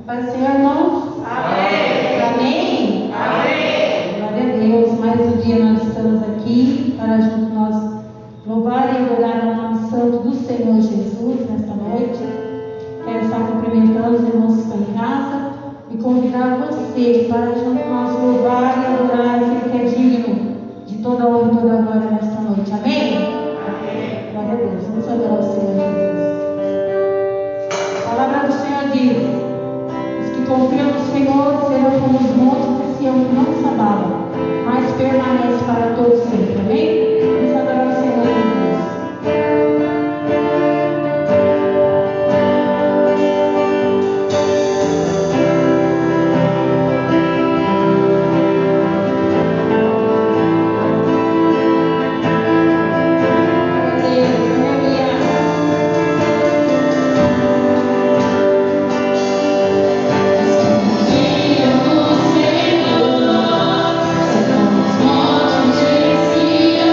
Paz do Senhor, irmãos? Amém. Amém? Amém. Glória a Deus. Mais um dia nós estamos aqui para junto nós louvar e adorar o nome santo do Senhor Jesus nesta noite. Quero estar cumprimentando os irmãos que estão em casa e convidar você para junto nós louvar e adorar aquele que é digno de toda honra e toda glória nesta noite. Amém? Amém. Glória a Deus. Vamos adorar o Senhor Jesus. A palavra do Senhor diz: os que confiam no Senhor serão como os montes de Sião que não se abalam, mas permanece para todos sempre. Amém? Vamos adorar o Senhor Jesus. Senhor,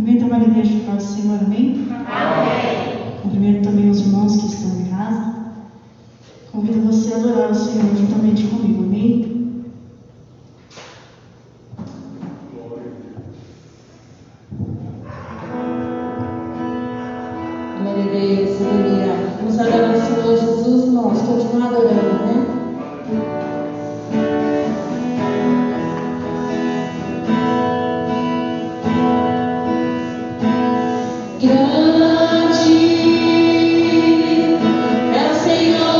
Cumprimento a Maria Igreja do Nosso Senhor, amém? Amém. Cumprimento também os irmãos que estão em casa. Convido você a adorar o Senhor juntamente comigo, amém? Glória a Deus, aleluia. Vamos adorar o Senhor Jesus, nós continuar adorando, né? Grande é o Senhor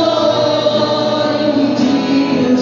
e digno.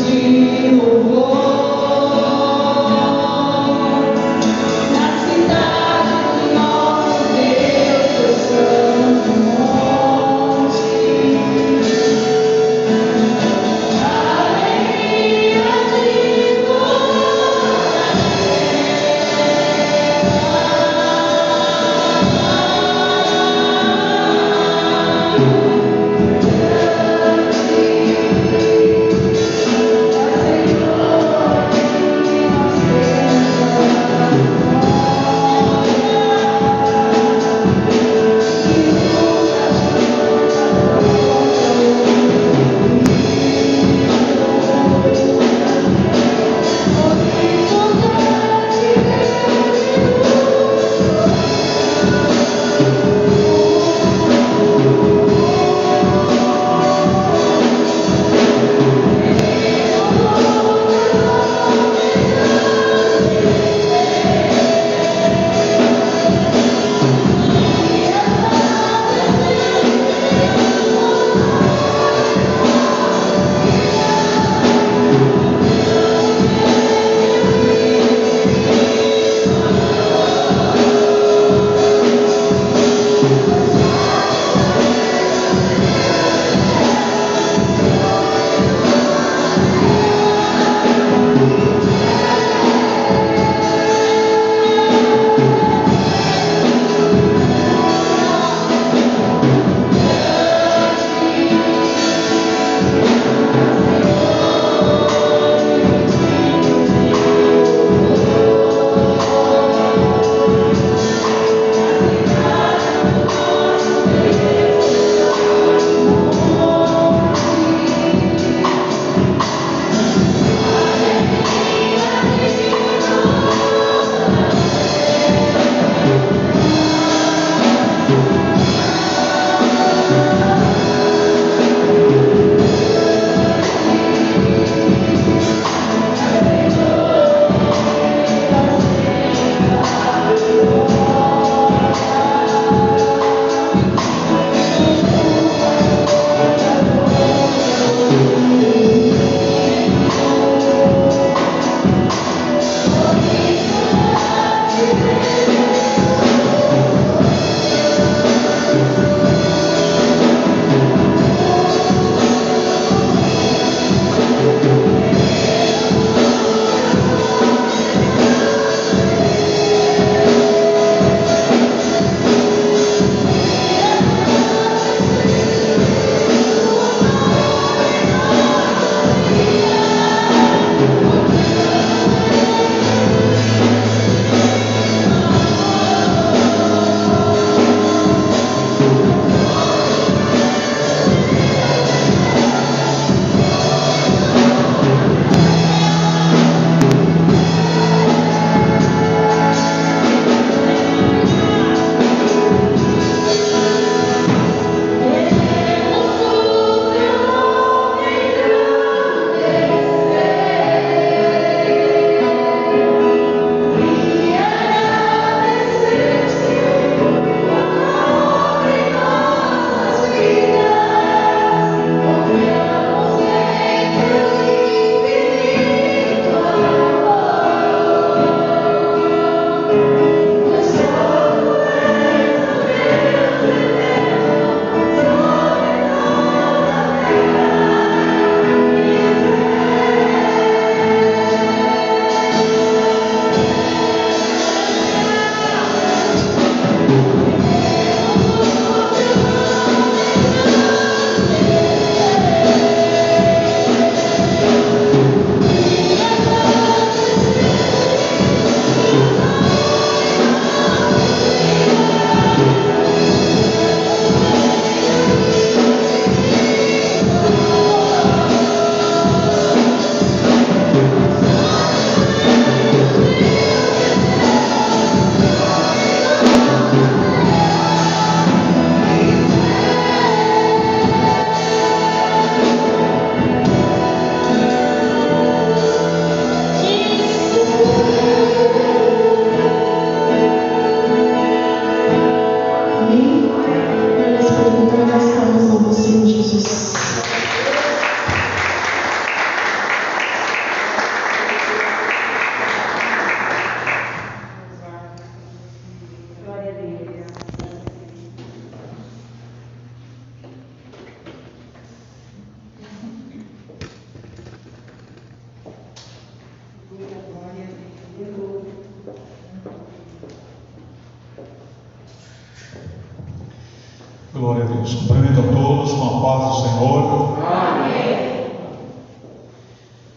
Glória a Deus. Cumprimento a todos com a paz do Senhor. Amém.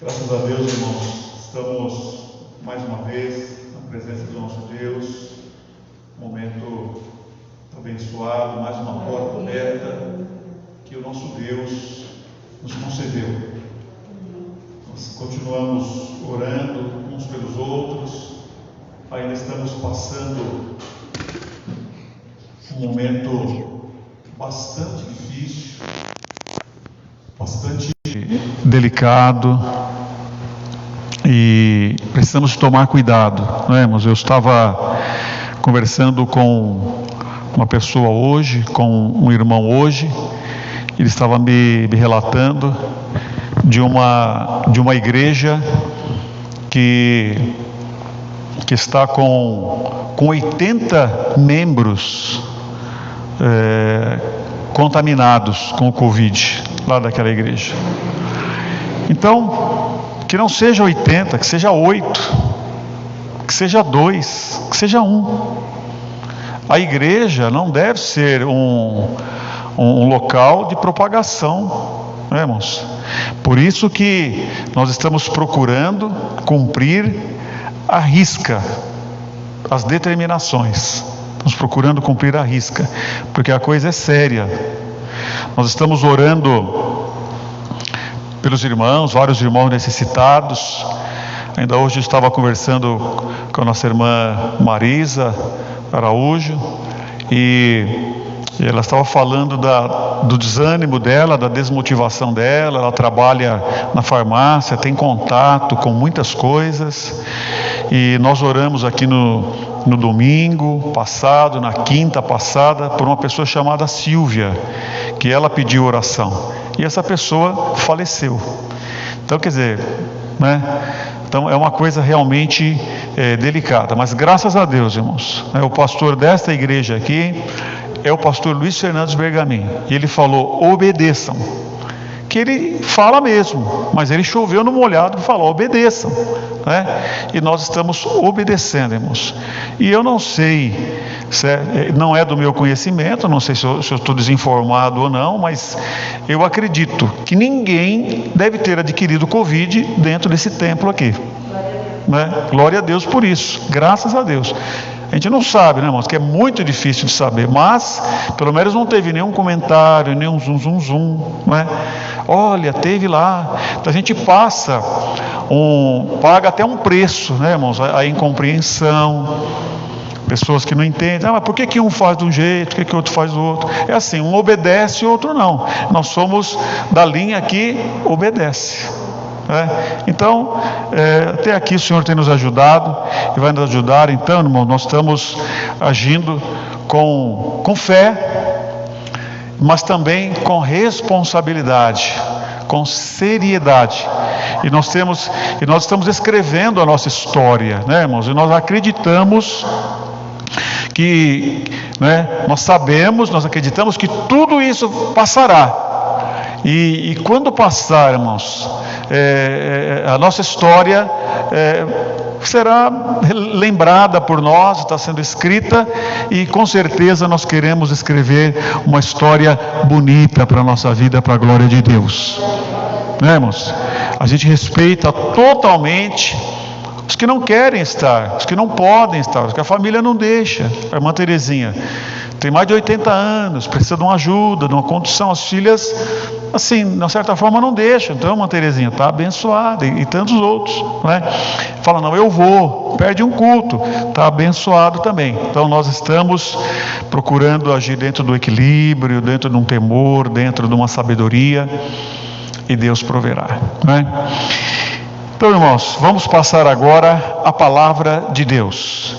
Graças a Deus, irmãos, estamos mais uma vez na presença do nosso Deus. Momento abençoado, mais uma porta aberta que o nosso Deus nos concedeu. Nós continuamos orando uns pelos outros. Ainda estamos passando um momento bastante difícil, bastante delicado, e precisamos tomar cuidado, não é, irmãos? Eu estava conversando com uma pessoa hoje, com um irmão hoje. Ele estava me relatando de uma igreja que está com 80 membros contaminados com o Covid, lá daquela igreja. Então, que não seja 80, que seja 8, que seja 2, que seja 1. A igreja não deve ser um local de propagação, né, irmãos? Por isso que nós estamos procurando cumprir à risca as determinações. Estamos procurando cumprir à risca, porque a coisa é séria. Nós estamos orando pelos irmãos, vários irmãos necessitados. Ainda hoje eu estava conversando com a nossa irmã Marisa Araújo, e ela estava falando do desânimo dela, da desmotivação dela. Ela trabalha na farmácia, tem contato com muitas coisas, e nós oramos aqui no domingo passado, na quinta passada, por uma pessoa chamada Silvia, que ela pediu oração, e essa pessoa faleceu. Então, quer dizer, né? Então é uma coisa realmente delicada, mas graças a Deus, irmãos, o pastor desta igreja aqui é o pastor Luiz Fernandes Bergamin, e ele falou: obedeçam. Que ele fala mesmo, mas ele choveu no molhado e falou: obedeçam, né? E nós estamos obedecendo, irmãos. E eu não sei, não é do meu conhecimento, não sei se eu estou desinformado ou não, mas eu acredito que ninguém deve ter adquirido Covid dentro desse templo aqui, né? Glória a Deus por isso, graças a Deus. A gente não sabe, né, irmãos, que é muito difícil de saber, mas pelo menos não teve nenhum comentário, nenhum zum, né? Olha, teve lá. Então a gente paga até um preço, né, irmãos? A incompreensão, pessoas que não entendem. Mas por que um faz de um jeito, por que outro faz do outro? É assim, um obedece e o outro não. Nós somos da linha que obedece. Então, até aqui o Senhor tem nos ajudado e vai nos ajudar. Então, irmão, nós estamos agindo com fé, mas também com responsabilidade, com seriedade. E nós estamos escrevendo a nossa história, né, irmãos? E nós acreditamos que, né, nós acreditamos que tudo isso passará. E quando passar, irmãos, a nossa história será lembrada por nós, está sendo escrita, e com certeza nós queremos escrever uma história bonita para a nossa vida, para a glória de Deus, né, irmãos? A gente respeita totalmente os que não querem estar, os que não podem estar, os que a família não deixa. A irmã Terezinha tem mais de 80 anos, precisa de uma ajuda, de uma condução. As filhas, assim, de uma certa forma não deixam. Então, irmã Terezinha está abençoada, e tantos outros, né? Fala: não, eu vou, perde um culto, está abençoado também. Então nós estamos procurando agir dentro do equilíbrio, dentro de um temor, dentro de uma sabedoria, e Deus proverá, né? Então, irmãos, vamos passar agora a palavra de Deus.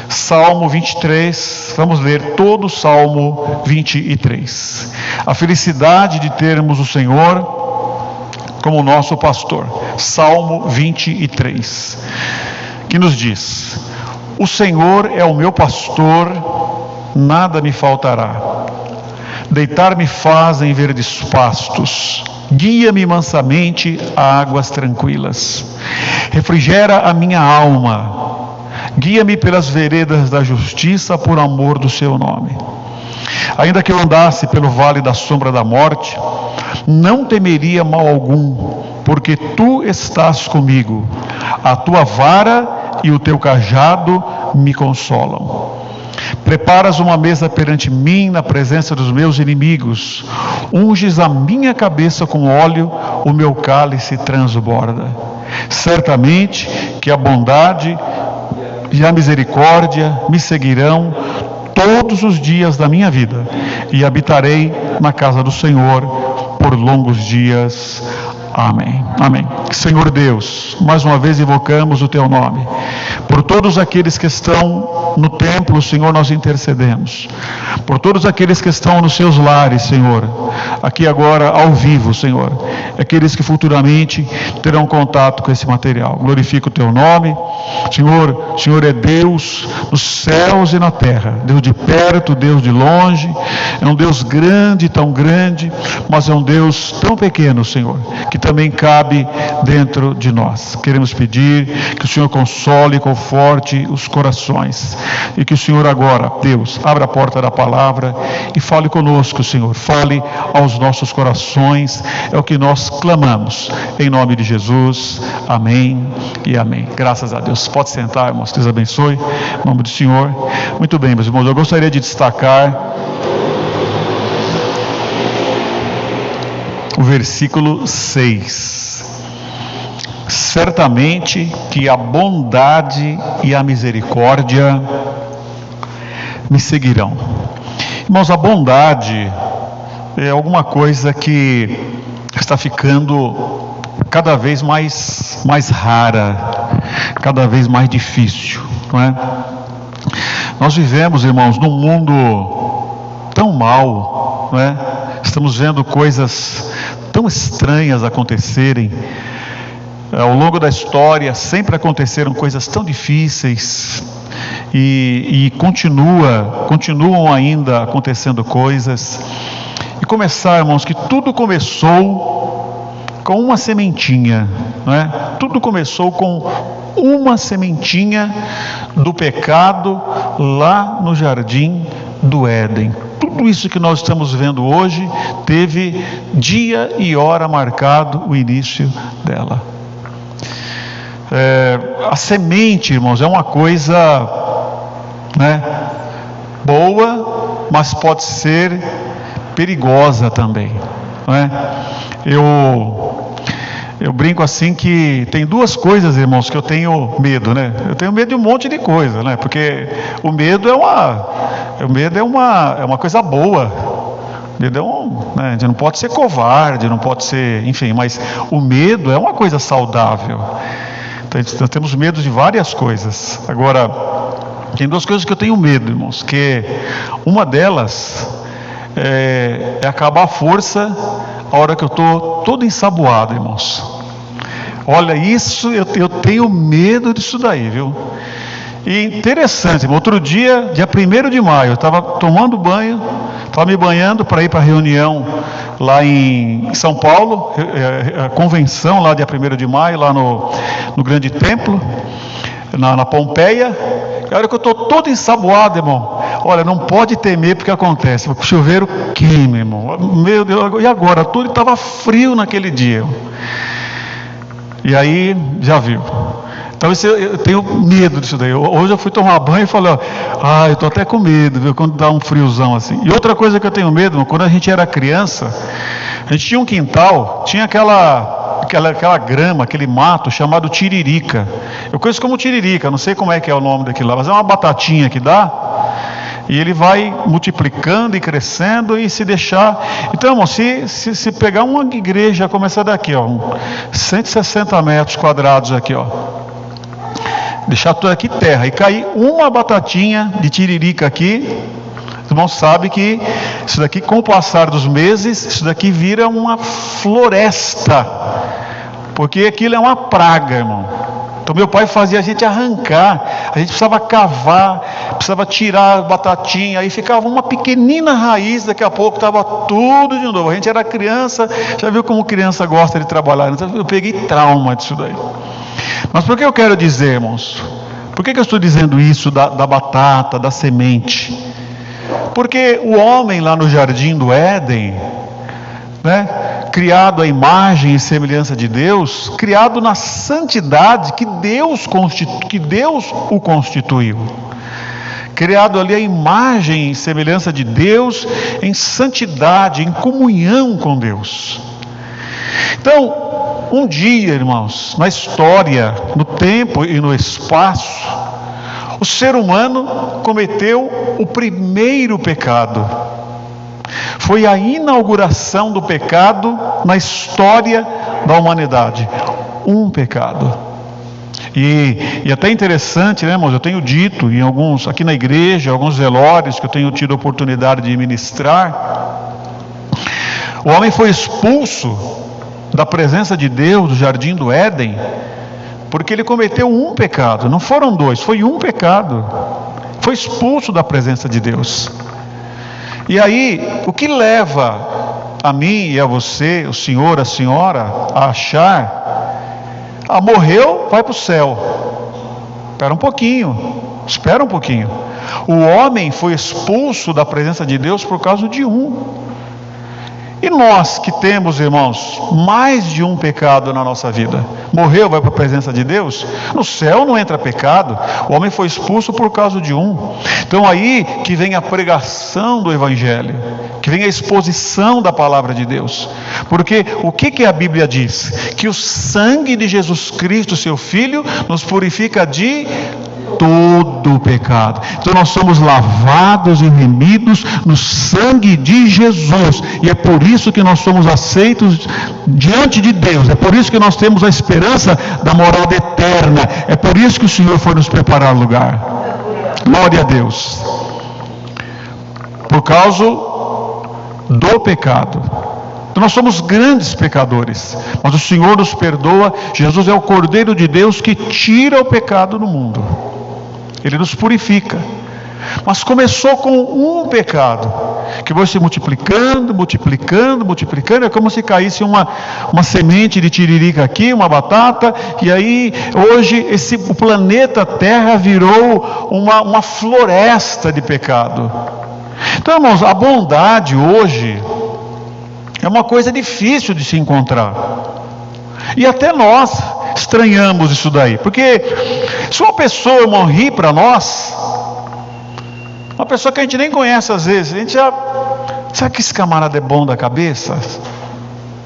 Salmo 23, vamos ler todo o Salmo 23. A felicidade de termos o Senhor como nosso pastor. Salmo 23, que nos diz: o Senhor é o meu pastor, nada me faltará. Deitar-me faz em verdes pastos, guia-me mansamente a águas tranquilas. Refrigera a minha alma, guia-me pelas veredas da justiça por amor do seu nome. Ainda que eu andasse pelo vale da sombra da morte, não temeria mal algum, porque tu estás comigo. A tua vara e o teu cajado me consolam. Preparas uma mesa perante mim na presença dos meus inimigos. Unges a minha cabeça com óleo, o meu cálice transborda. Certamente que a bondade e a misericórdia me seguirão todos os dias da minha vida, e habitarei na casa do Senhor por longos dias. Amém. Amém. Senhor Deus, mais uma vez invocamos o Teu nome. Por todos aqueles que estão no templo, Senhor, nós intercedemos. Por todos aqueles que estão nos seus lares, Senhor, aqui agora ao vivo, Senhor, aqueles que futuramente terão contato com esse material. Glorifica o Teu nome. Senhor, o Senhor é Deus nos céus e na terra, Deus de perto, Deus de longe. É um Deus grande, tão grande, mas é um Deus tão pequeno, Senhor, que também cabe dentro de nós. Queremos pedir que o Senhor console e conforte os corações, e que o Senhor agora, Deus, abra a porta da palavra e fale conosco, Senhor, fale aos nossos corações. É o que nós clamamos, em nome de Jesus. Amém e amém. Graças a Deus. Pode sentar, irmãos, Deus abençoe, em nome do Senhor. Muito bem, meus irmãos, eu gostaria de destacar o versículo 6. Certamente que a bondade e a misericórdia me seguirão. Irmãos, a bondade é alguma coisa que está ficando cada vez mais rara, cada vez mais difícil, não é? Nós vivemos, irmãos, num mundo tão mal, não é? Estamos vendo coisas tão estranhas acontecerem. Ao longo da história sempre aconteceram coisas tão difíceis e continuam ainda acontecendo coisas. E começar, irmãos, que tudo começou com uma sementinha, não é? Tudo começou com uma sementinha do pecado lá no jardim do Éden. Tudo isso que nós estamos vendo hoje teve dia e hora marcado o início dela. A semente, irmãos, é uma coisa, né, boa, mas pode ser perigosa também, não é? Eu brinco assim que tem duas coisas, irmãos, que eu tenho medo, né? Eu tenho medo de um monte de coisa, né? Porque o medo é uma coisa boa. O medo né? A gente não pode ser covarde, não pode ser, enfim, mas o medo é uma coisa saudável. Então, nós temos medo de várias coisas. Agora, tem duas coisas que eu tenho medo, irmãos, que uma delas é acabar a força a hora que eu estou todo ensaboado, irmãos. Olha, isso eu tenho medo disso daí, viu? E interessante, irmão, outro dia 1º de maio, eu estava tomando banho, estava me banhando para ir para a reunião lá em São Paulo, a convenção lá dia 1º de maio, lá no Grande Templo, na Pompeia. A hora que eu estou todo ensaboado, irmão, olha, não pode temer porque acontece, o chuveiro queima, irmão, meu Deus, e agora? Tudo estava frio naquele dia, e aí, já viu. Então eu tenho medo disso daí. Hoje eu fui tomar banho e falei, eu estou até com medo, viu, quando dá um friozão assim. E outra coisa que eu tenho medo, irmão, quando a gente era criança, a gente tinha um quintal, tinha aquela grama, aquele mato chamado tiririca. Eu conheço como tiririca, não sei como é que é o nome daquilo lá, mas é uma batatinha que dá, e ele vai multiplicando e crescendo, e se deixar. Então, irmão, se pegar uma igreja, começar daqui, 160 metros quadrados aqui, deixar tudo aqui terra, e cair uma batatinha de tiririca aqui, os irmãos sabem que isso daqui, com o passar dos meses, isso daqui vira uma floresta, porque aquilo é uma praga, irmão. Então meu pai fazia a gente arrancar, a gente precisava cavar, precisava tirar a batatinha, aí ficava uma pequenina raiz, daqui a pouco estava tudo de novo. A gente era criança, já viu como criança gosta de trabalhar, então eu peguei trauma disso daí. Mas por que eu quero dizer, irmãos? Por que eu estou dizendo isso da batata, da semente? Porque o homem lá no jardim do Éden, né, criado à imagem e semelhança de Deus, criado na santidade que Deus o constituiu, criado ali à imagem e semelhança de Deus, em santidade, em comunhão com Deus. Então, um dia, irmãos, na história, no tempo e no espaço, o ser humano cometeu o primeiro pecado. Foi a inauguração do pecado na história da humanidade. Um pecado. E até interessante, né, irmãos? Eu tenho dito em alguns, aqui na igreja, alguns velórios que eu tenho tido a oportunidade de ministrar, o homem foi expulso da presença de Deus, do jardim do Éden, porque ele cometeu um pecado. Não foram dois, foi um pecado. Foi expulso da presença de Deus. E aí, o que leva a mim e a você, o senhor, a senhora, a achar, morreu, vai para o céu. Espera um pouquinho. O homem foi expulso da presença de Deus por causa de um. E nós que temos, irmãos, mais de um pecado na nossa vida, morreu, vai para a presença de Deus? No céu não entra pecado. O homem foi expulso por causa de um. Então aí que vem a pregação do Evangelho, que vem a exposição da palavra de Deus. Porque o que a Bíblia diz? Que o sangue de Jesus Cristo, seu Filho, nos purifica de todo o pecado. Então nós somos lavados e remidos no sangue de Jesus, e é por isso que nós somos aceitos diante de Deus, é por isso que nós temos a esperança da morada eterna, é por isso que o Senhor foi nos preparar lugar. Glória a Deus. Por causa do pecado. Então nós somos grandes pecadores, mas o Senhor nos perdoa. Jesus é o Cordeiro de Deus que tira o pecado do mundo. Ele nos purifica. Mas começou com um pecado, que vai se multiplicando, é como se caísse uma semente de tiririca aqui, uma batata, e aí hoje o planeta Terra virou uma floresta de pecado. Então, irmãos, a bondade hoje é uma coisa difícil de se encontrar. E até nós estranhamos isso daí. Porque se uma pessoa, irmão, ri para nós, uma pessoa que a gente nem conhece às vezes, a gente já... Será que esse camarada é bom da cabeça?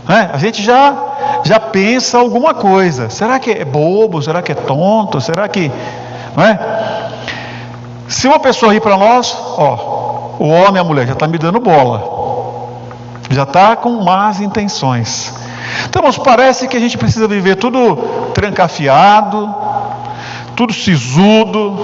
A gente já pensa alguma coisa. Será que é bobo? Será que é tonto? Será que... Não é? Se uma pessoa ri para nós, o homem e a mulher já está me dando bola. Já está com más intenções. Então, nos parece que a gente precisa viver tudo trancafiado, tudo sisudo,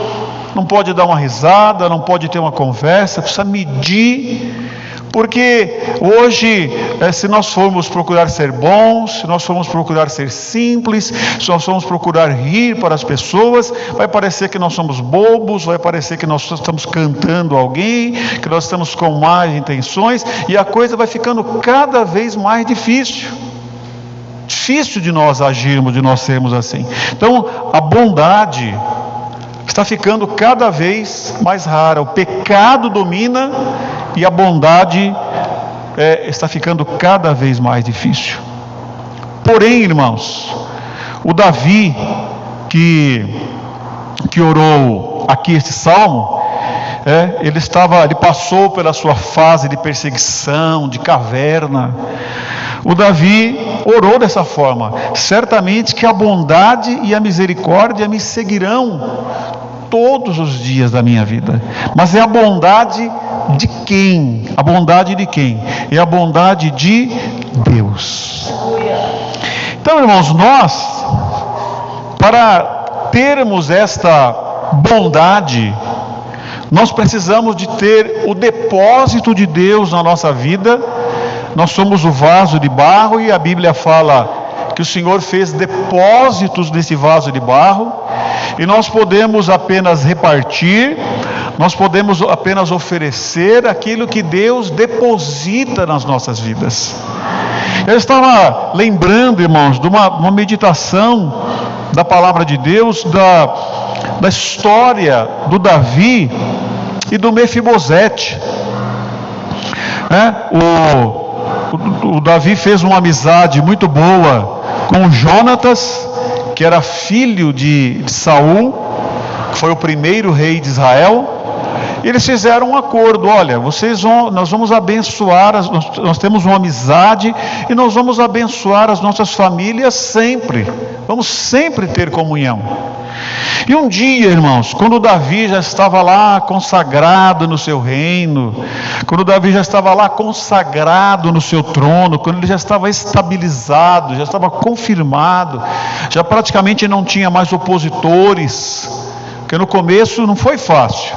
não pode dar uma risada, não pode ter uma conversa, precisa medir, porque hoje, se nós formos procurar ser bons, se nós formos procurar ser simples, se nós formos procurar rir para as pessoas, vai parecer que nós somos bobos, vai parecer que nós estamos cantando alguém, que nós estamos com más intenções, e a coisa vai ficando cada vez mais difícil de nós agirmos, de nós sermos assim. Então a bondade está ficando cada vez mais rara, o pecado domina e a bondade está ficando cada vez mais difícil. Porém, irmãos, o Davi que orou aqui este salmo, ele passou pela sua fase de perseguição, de caverna. O Davi orou dessa forma: certamente que a bondade e a misericórdia me seguirão todos os dias da minha vida. Mas é a bondade de quem? A bondade de quem? É a bondade de Deus. Então, irmãos, nós, para termos esta bondade, nós precisamos de ter o depósito de Deus na nossa vida. Nós somos o vaso de barro, e a Bíblia fala que o Senhor fez depósitos nesse vaso de barro, e nós podemos apenas repartir, nós podemos apenas oferecer aquilo que Deus deposita nas nossas vidas. Eu estava lembrando, irmãos, de uma meditação da palavra de Deus, da história do Davi e do Mefibosete. né? O Davi fez uma amizade muito boa com o Jonatas, que era filho de Saul, que foi o primeiro rei de Israel. Eles fizeram um acordo: olha, nós vamos abençoar, nós temos uma amizade e nós vamos abençoar as nossas famílias sempre, vamos sempre ter comunhão. E um dia, irmãos, quando Davi já estava lá consagrado no seu reino, quando Davi já estava lá consagrado no seu trono, quando ele já estava estabilizado, já estava confirmado, já praticamente não tinha mais opositores, porque no começo não foi fácil.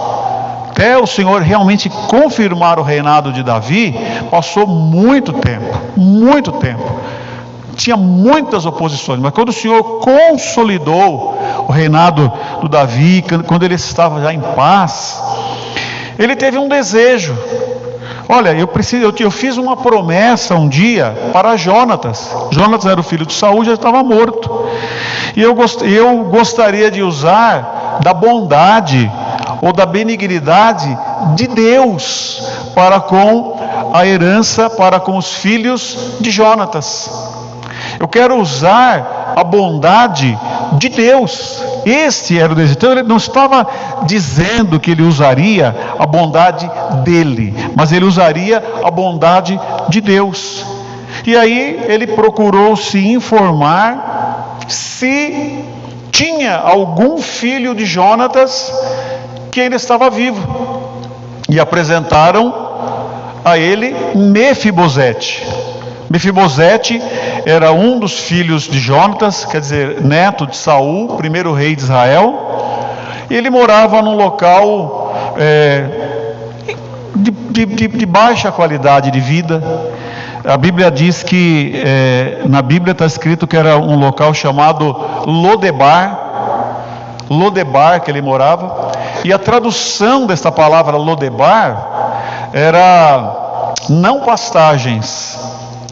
Até o Senhor realmente confirmar o reinado de Davi, passou muito tempo, muito tempo. Tinha muitas oposições, mas quando o Senhor consolidou o reinado do Davi, quando ele estava já em paz, ele teve um desejo. Olha, eu fiz uma promessa um dia para Jonatas. Jonatas era o filho de Saul, já estava morto. E eu gostaria de usar da bondade ou da benignidade de Deus para com a herança, para com os filhos de Jonatas. Eu quero usar a bondade de Deus. Este era o desejo. Então ele não estava dizendo que ele usaria a bondade dele, mas ele usaria a bondade de Deus. E aí ele procurou se informar se tinha algum filho de Jonatas que ainda estava vivo. E apresentaram a ele Mefibosete. Mefibosete era um dos filhos de Jonatas, quer dizer, neto de Saul, primeiro rei de Israel. E ele morava num local de baixa qualidade de vida. A Bíblia diz que, na Bíblia está escrito que era um local chamado Lodebar, que ele morava. E a tradução desta palavra Lodebar era não pastagens.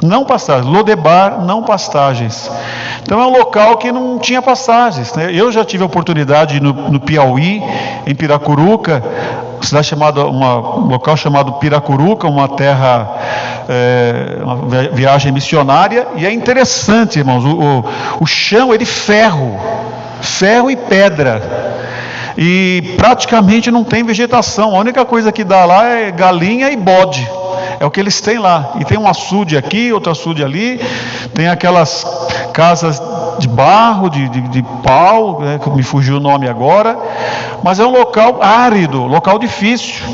Não pastagens, Lodebar, não pastagens. Então é um local que não tinha pastagens, né? Eu já tive a oportunidade no Piauí, em Piracuruca, um local chamado Piracuruca, uma terra, uma viagem missionária, e é interessante, irmãos, o chão é de ferro e pedra, e praticamente não tem vegetação. A única coisa que dá lá é galinha e bode. É o que eles têm lá. E tem um açude aqui, outro açude ali. Tem aquelas casas de barro, de pau, né, que me fugiu o nome agora. Mas é um local árido, local difícil.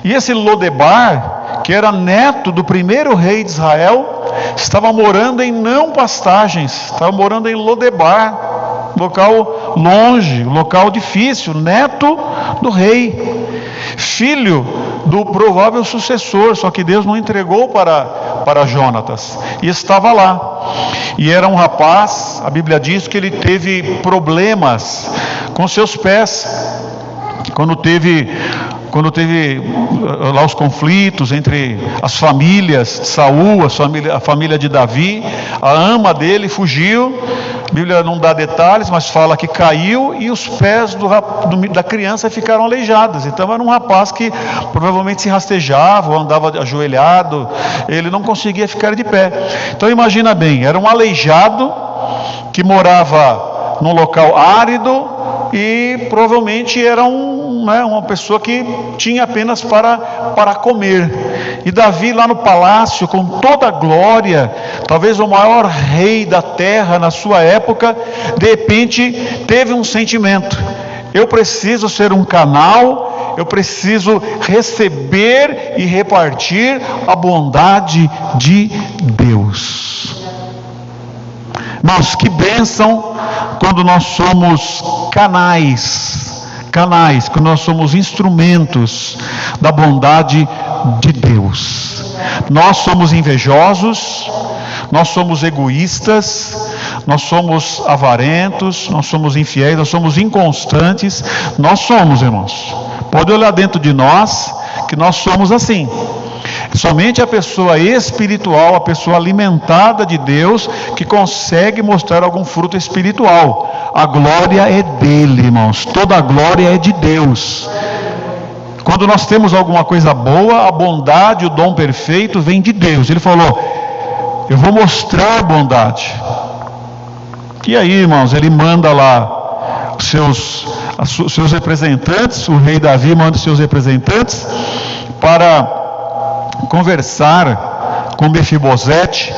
E esse Lodebar, que era neto do primeiro rei de Israel, estava morando em não pastagens, estava morando em Lodebar, local longe, local difícil, neto do rei, filho do provável sucessor, só que Deus não entregou para Jonatas, e estava lá. E era um rapaz, a Bíblia diz que ele teve problemas com seus pés, quando teve lá os conflitos entre as famílias de Saul, a família de Davi. A ama dele fugiu. A Bíblia não dá detalhes, mas fala que caiu e os pés da criança ficaram aleijados. Então era um rapaz que provavelmente se rastejava ou andava ajoelhado, ele não conseguia ficar de pé. Então imagina bem, era um aleijado que morava num local árido e provavelmente era uma pessoa que tinha apenas para comer. E Davi lá no palácio, com toda a glória, talvez o maior rei da terra na sua época, de repente teve um sentimento: eu preciso ser um canal, eu preciso receber e repartir a bondade de Deus. Mas que bênção quando nós somos canais, quando nós somos instrumentos da bondade de Deus. Nós somos invejosos, nós somos egoístas, nós somos avarentos, nós somos infiéis, nós somos inconstantes. Nós somos, irmãos. Pode olhar dentro de nós que nós somos assim. Somente a pessoa espiritual, a pessoa alimentada de Deus, que consegue mostrar algum fruto espiritual. A glória é dele, irmãos. Toda a glória é de Deus. quando nós temos alguma coisa boa, a bondade, o dom perfeito vem de Deus. Ele falou: eu vou mostrar bondade. E aí, irmãos, ele manda lá os seus representantes, o rei Davi manda os seus representantes para conversar com Mefibosete,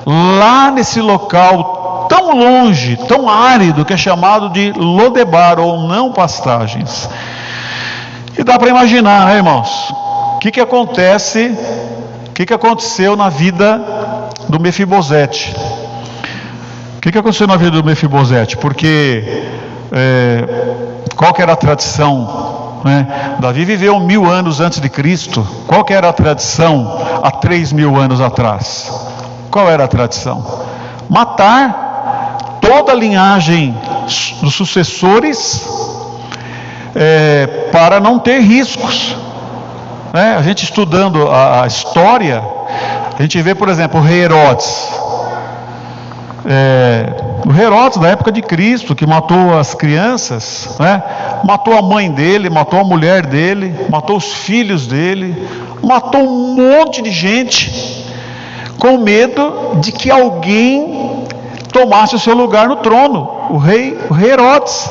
lá nesse local tão longe, tão árido, que é chamado de Lodebar, ou não pastagens. E dá para imaginar, né, irmãos, o que aconteceu na vida do Mefibosete. O que aconteceu na vida do Mefibosete? Porque qual que era a tradição, né? Davi viveu 1000 anos antes de Cristo. Qual que era a tradição há 3000 anos atrás? Qual era a tradição? Matar toda a linhagem dos sucessores, para não ter riscos, né? A gente estudando a história, a gente vê, por exemplo, o rei Herodes. O Herodes da época de Cristo, que matou as crianças, né? Matou a mãe dele, matou a mulher dele, matou os filhos dele, matou um monte de gente, com medo de que alguém tomasse o seu lugar no trono, o rei Herodes,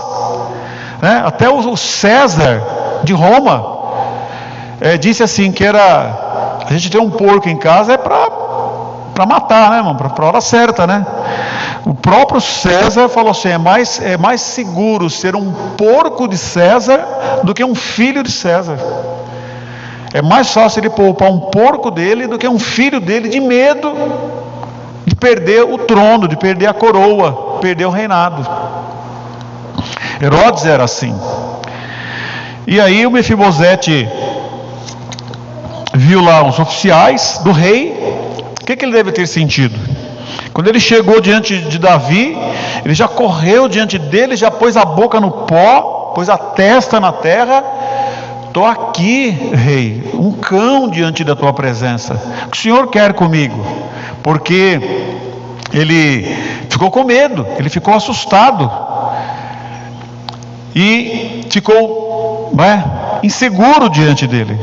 né? Até o César de Roma disse assim, que a gente tem um porco em casa para matar, né, irmão? Para a hora certa, né? O próprio César falou assim: é mais seguro ser um porco de César do que um filho de César. É mais fácil ele poupar um porco dele do que um filho dele, de medo de perder o trono, de perder a coroa, perder o reinado. Herodes era assim. E aí o Mefibosete viu lá os oficiais do rei. O que ele deve ter sentido? Quando ele chegou diante de Davi, ele já correu diante dele, já pôs a boca no pó, pôs a testa na terra. Estou aqui, rei, um cão diante da tua presença. O que o Senhor quer comigo? Porque ele ficou com medo, ele ficou assustado e ficou, inseguro diante dele.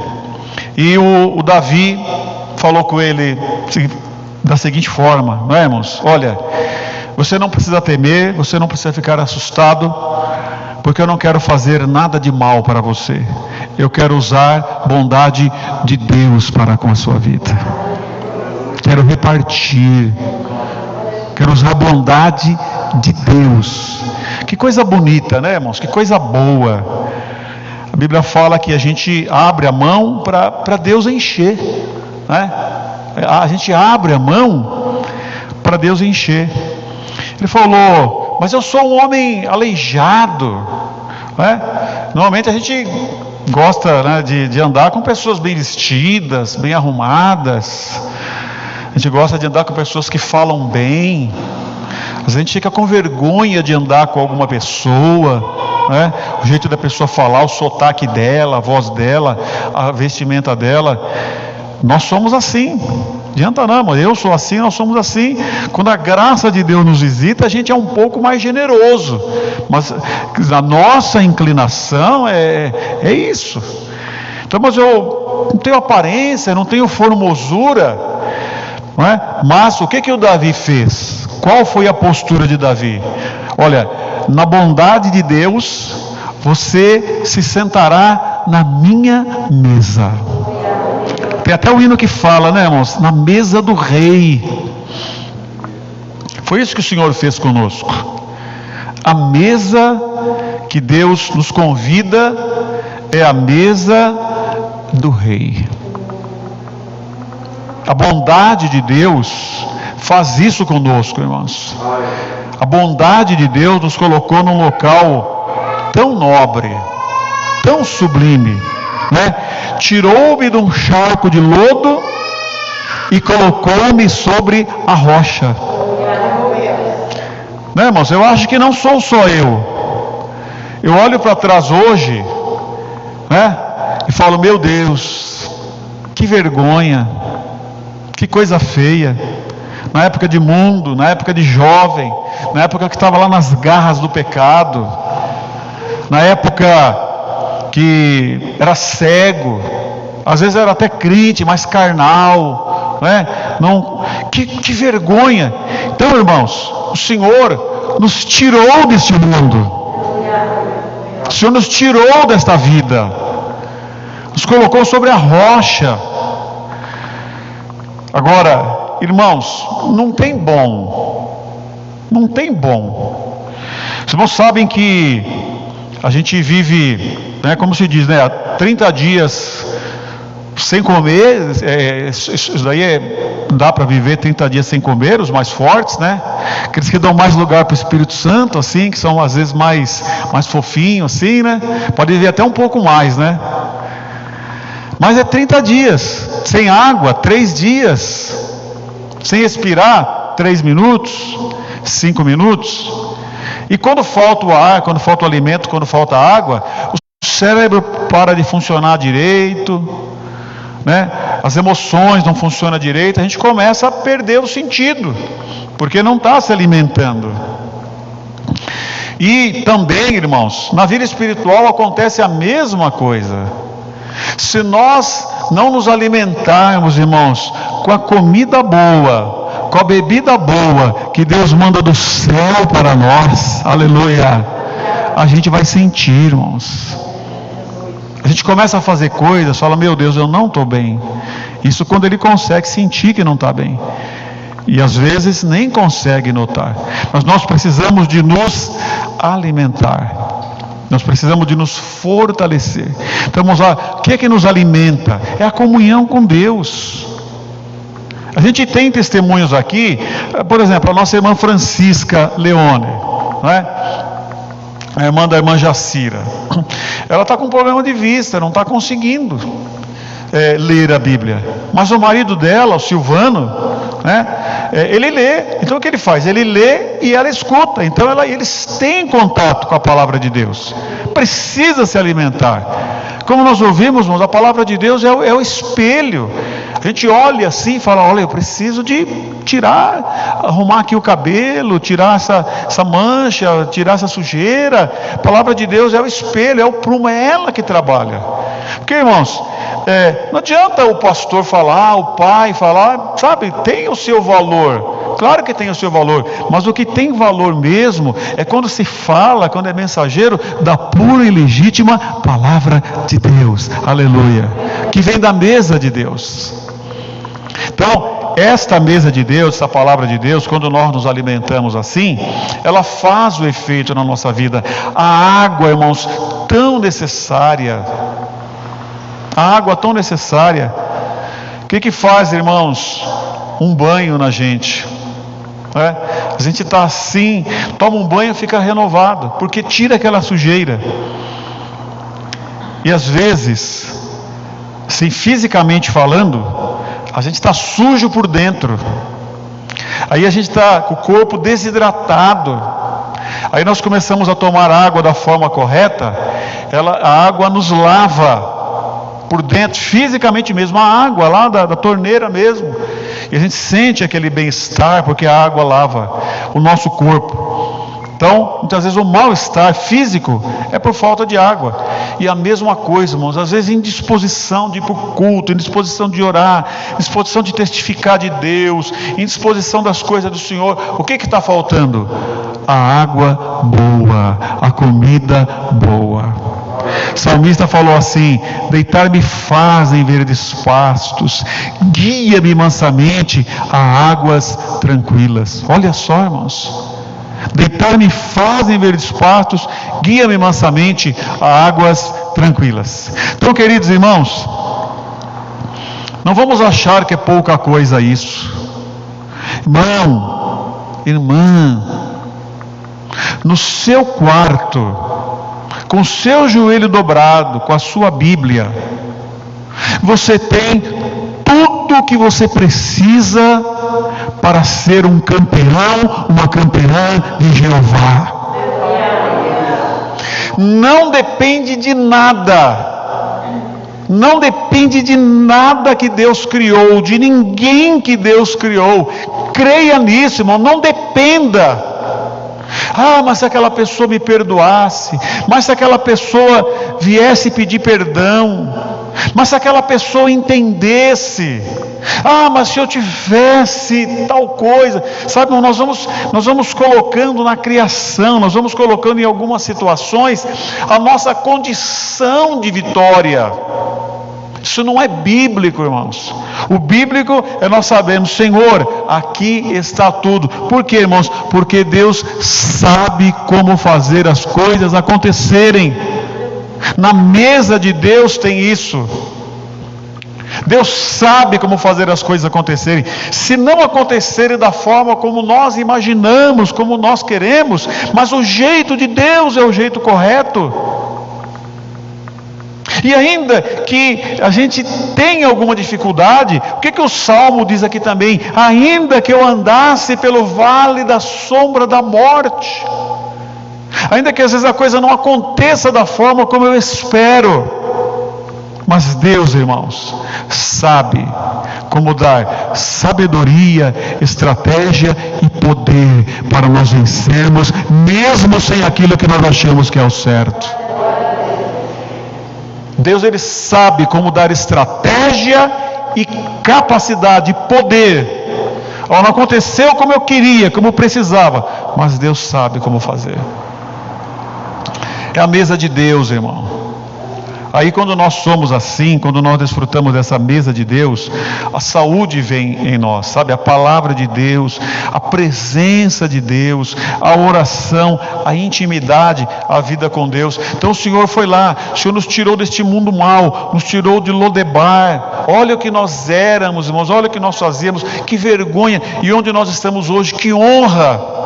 E o Davi falou com ele da seguinte forma, não é, irmãos? Olha, você não precisa temer, você não precisa ficar assustado, porque eu não quero fazer nada de mal para você. Eu quero usar bondade de Deus para com a sua vida. Quero repartir. Quero usar a bondade de Deus. Que coisa bonita, né, irmãos? Que coisa boa. A Bíblia fala que a gente abre a mão para Deus encher, né? A gente abre a mão para Deus encher. Ele falou: mas eu sou um homem aleijado, né? Normalmente a gente gosta, né, de andar com pessoas bem vestidas, bem arrumadas. A gente gosta de andar com pessoas que falam bem. A gente fica com vergonha de andar com alguma pessoa, né? O jeito da pessoa falar, o sotaque dela, a voz dela, a vestimenta dela. Nós somos assim. Adianta não, mas eu sou assim, nós somos assim. Quando a graça de Deus nos visita, a gente é um pouco mais generoso. Mas a nossa inclinação é isso. Então, mas eu não tenho aparência, não tenho formosura, não é? Mas o que o Davi fez? Qual foi a postura de Davi? Olha, na bondade de Deus, você se sentará na minha mesa. Tem até o hino que fala, né, irmãos? Na mesa do rei. Foi isso que o Senhor fez conosco. A mesa que Deus nos convida é a mesa do rei. A bondade de Deus faz isso conosco, irmãos. A bondade de Deus nos colocou num local tão nobre, tão sublime, né? Tirou-me de um charco de lodo e colocou-me sobre a rocha. Né, irmãos? Eu acho que não sou só eu. Eu olho para trás hoje, né, e falo: meu Deus, que vergonha, que coisa feia. Na época de mundo, na época de jovem, na época que estava lá nas garras do pecado, na época que era cego, às vezes era até crente, mas carnal, né? Não, que vergonha. Então, irmãos, o Senhor nos tirou deste mundo, o Senhor nos tirou desta vida, nos colocou sobre a rocha. Agora, irmãos, não tem bom. Os irmãos sabem que a gente vive, né, como se diz, né, 30 dias sem comer. Isso daí dá para viver 30 dias sem comer, os mais fortes, né? Aqueles que dão mais lugar para o Espírito Santo, assim, que são às vezes mais fofinhos, assim, né? Pode viver até um pouco mais, né? Mas é 30 dias sem água, 3 dias sem respirar, 3 minutos, 5 minutos. E quando falta o ar, quando falta o alimento, quando falta a água, o cérebro para de funcionar direito, né? As emoções não funcionam direito, a gente começa a perder o sentido, porque não está se alimentando. E também, irmãos, na vida espiritual acontece a mesma coisa. Se nós não nos alimentarmos, irmãos, com a comida boa, com a bebida boa que Deus manda do céu para nós, aleluia, a gente vai sentir, irmãos. A gente começa a fazer coisas, fala, meu Deus, eu não estou bem. Isso quando ele consegue sentir que não está bem. E às vezes nem consegue notar. Mas nós precisamos de nos alimentar. Nós precisamos de nos fortalecer. Então vamos lá, o que é que nos alimenta? É a comunhão com Deus. A gente tem testemunhos aqui, por exemplo, a nossa irmã Francisca Leone, não é? A irmã da irmã Jacira. Ela está com problema de vista, não está conseguindo ler a Bíblia. Mas o marido dela, o Silvano, né? Ele lê. Então o que ele faz? Ele lê e ela escuta. Então eles têm contato com a palavra de Deus. Precisa se alimentar. Como nós ouvimos, irmãos, a palavra de Deus é o espelho. A gente olha assim e fala, olha, eu preciso de arrumar aqui o cabelo, tirar essa mancha, tirar essa sujeira. A palavra de Deus é o espelho, é o prumo, é ela que trabalha. Porque, irmãos, não adianta o pastor falar, o pai falar, sabe, tem o seu valor. Claro que tem o seu valor, mas o que tem valor mesmo é quando se fala, quando é mensageiro da pura e legítima palavra de Deus, aleluia, que vem da mesa de Deus. Então, esta mesa de Deus, essa palavra de Deus, quando nós nos alimentamos assim, ela faz o efeito na nossa vida. A água, irmãos, tão necessária, a água tão necessária. O que faz, irmãos? Um banho na gente. A gente está assim, toma um banho e fica renovado, porque tira aquela sujeira. E às vezes, assim, fisicamente falando, a gente está sujo por dentro. Aí a gente está com o corpo desidratado. Aí nós começamos a tomar água da forma correta, a água nos lava por dentro, fisicamente mesmo, a água lá da torneira mesmo. E a gente sente aquele bem-estar, porque a água lava o nosso corpo. Então, muitas vezes o mal-estar físico é por falta de água. E a mesma coisa, irmãos, às vezes indisposição de ir para o culto, indisposição de orar, indisposição de testificar de Deus, indisposição das coisas do Senhor. O que está faltando? A água boa, a comida boa. O salmista falou assim: deitar-me faz em verdes pastos, guia-me mansamente a águas tranquilas. Olha só, irmãos, deitar-me faz em verdes pastos, guia-me mansamente a águas tranquilas. Então, queridos irmãos, não vamos achar que é pouca coisa isso. Irmão, irmã, no seu quarto, com o seu joelho dobrado, com a sua Bíblia, você tem tudo o que você precisa para ser um campeão, uma campeã de Jeová. Não depende de nada. Não depende de nada que Deus criou, de ninguém que Deus criou. Creia nisso, irmão, não dependa. Ah, mas se aquela pessoa me perdoasse, mas se aquela pessoa viesse pedir perdão, mas se aquela pessoa entendesse, ah, mas se eu tivesse tal coisa, sabe, nós vamos colocando na criação, nós vamos colocando em algumas situações a nossa condição de vitória. Isso não é bíblico, irmãos. O bíblico é nós sabemos, Senhor, aqui está tudo. Por quê, irmãos? Porque Deus sabe como fazer as coisas acontecerem. Na mesa de Deus tem isso. Deus sabe como fazer as coisas acontecerem. Se não acontecerem da forma como nós imaginamos, como nós queremos, mas o jeito de Deus é o jeito correto. E ainda que a gente tenha alguma dificuldade, o que o Salmo diz aqui também? Ainda que eu andasse pelo vale da sombra da morte, ainda que às vezes a coisa não aconteça da forma como eu espero, mas Deus, irmãos, sabe como dar sabedoria, estratégia e poder para nós vencermos, mesmo sem aquilo que nós achamos que é o certo. Deus, Ele sabe como dar estratégia e capacidade, poder. Não aconteceu como eu queria, como eu precisava, mas Deus sabe como fazer. É a mesa de Deus, irmão. Aí quando nós somos assim, quando nós desfrutamos dessa mesa de Deus, a saúde vem em nós, sabe? A palavra de Deus, a presença de Deus, a oração, a intimidade, a vida com Deus. Então o Senhor foi lá, o Senhor nos tirou deste mundo mal, nos tirou de Lodebar. Olha o que nós éramos, irmãos, olha o que nós fazíamos, que vergonha, e onde nós estamos hoje, que honra.